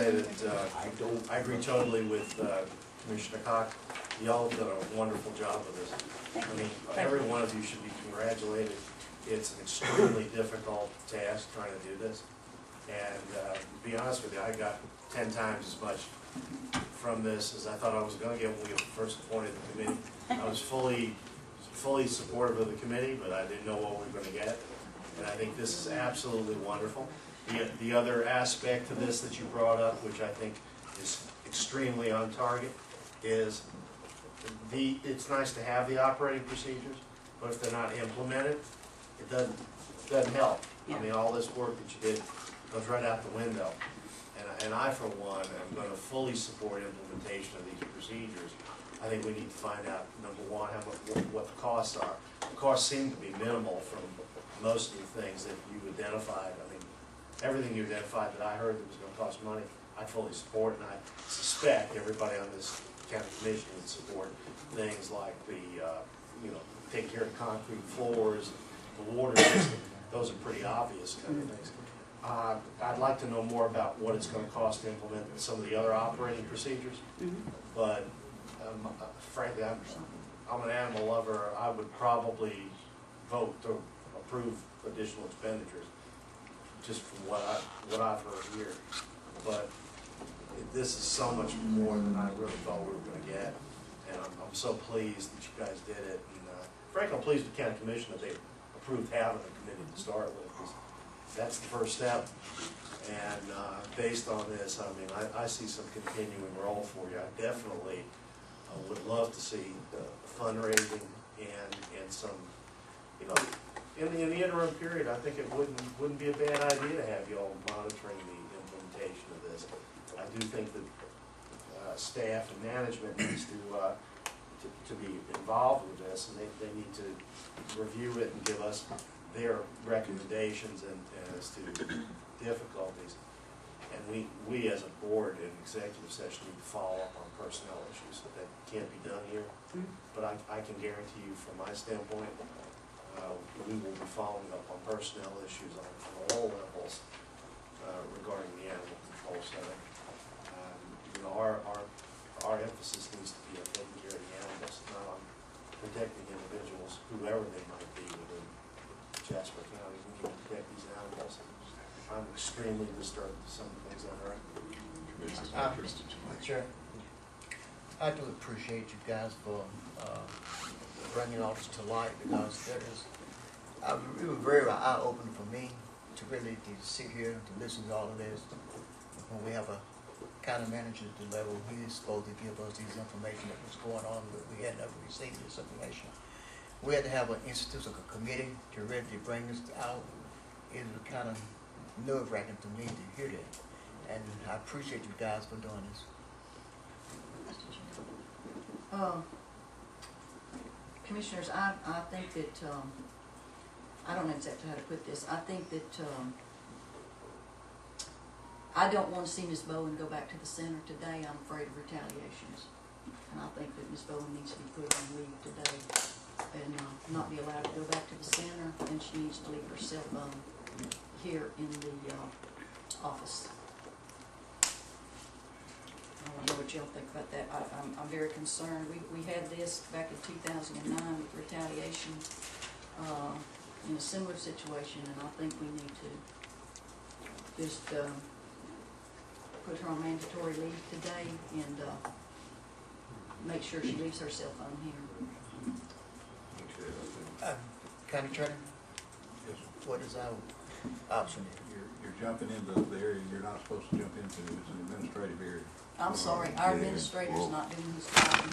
say that I agree totally with Commissioner Cox. Y'all have done a wonderful job with this. I mean, every one of you should be congratulated. It's an extremely difficult task trying to do this. And to be honest with you, I got 10 times as much from this as I thought I was going to get when we first appointed the committee. I was fully supportive of the committee, but I didn't know what we were going to get. And I think this is absolutely wonderful. The other aspect to this that you brought up, which I think is extremely on target, is it's nice to have the operating procedures, but if they're not implemented, it doesn't help. Yeah. I mean, all this work that you did goes right out the window. And I, for one, am going to fully support implementation of these procedures. I think we need to find out, number one, what the costs are. The costs seem to be minimal from most of the things that you identified. I mean, everything you identified that I heard that was going to cost money, I fully support, and I suspect everybody on this county commission would support things like the, taking care of concrete floors, the water system. Those are pretty obvious kind of things. I'd like to know more about what it's going to cost to implement some of the other operating procedures, but frankly, I'm an animal lover. I would probably vote to approve additional expenditures, just from what I've heard here. But this is so much more than I really thought we were going to get, and I'm so pleased that you guys did it. And frankly, I'm pleased with the county commission that they approved having a committee to start with. That's the first step, and based on this, I mean, I see some continuing role for you. I definitely would love to see fundraising and some, in the interim period, I think it wouldn't be a bad idea to have you all monitoring the implementation of this. I do think that staff and management needs to be involved with this, and they need to review it and give us their recommendations and as to difficulties. And we as a board in executive session need to follow up on personnel issues. That can't be done here. But I can guarantee you from my standpoint, we will be following up on personnel issues on all levels regarding the animal control center. Our emphasis needs to be on taking care of the animals, not on protecting individuals, whoever they might be within Jasper County. We need to protect these animals. I'm extremely disturbed with some of the things I heard. Sure. I do appreciate you guys for bringing all this to light, because it was very eye-opening for me to really sit here and to listen to all of this. When we have a county manager at the level, he is supposed to give us these information that was going on, but we had never received this information. We had to have an institutional committee to really bring this out. It was kind of nerve-wracking to me to hear that, and I appreciate you guys for doing this. Commissioners, I think that I don't know exactly how to put this. I think that I don't want to see Ms. Bowen go back to the center today. I'm afraid of retaliations, and I think that Ms. Bowen needs to be put on leave today and not be allowed to go back to the center, and she needs to leave her cell phone here in the office. I don't know what y'all think about that. I'm very concerned. We had this back in 2009 with retaliation in a similar situation, and I think we need to just put her on mandatory leave today and make sure she leaves her cell phone here. County Attorney, yes, what is our option? You're jumping into the area you're not supposed to jump into. It's an administrative area. I'm sorry, our administrator's not doing his job.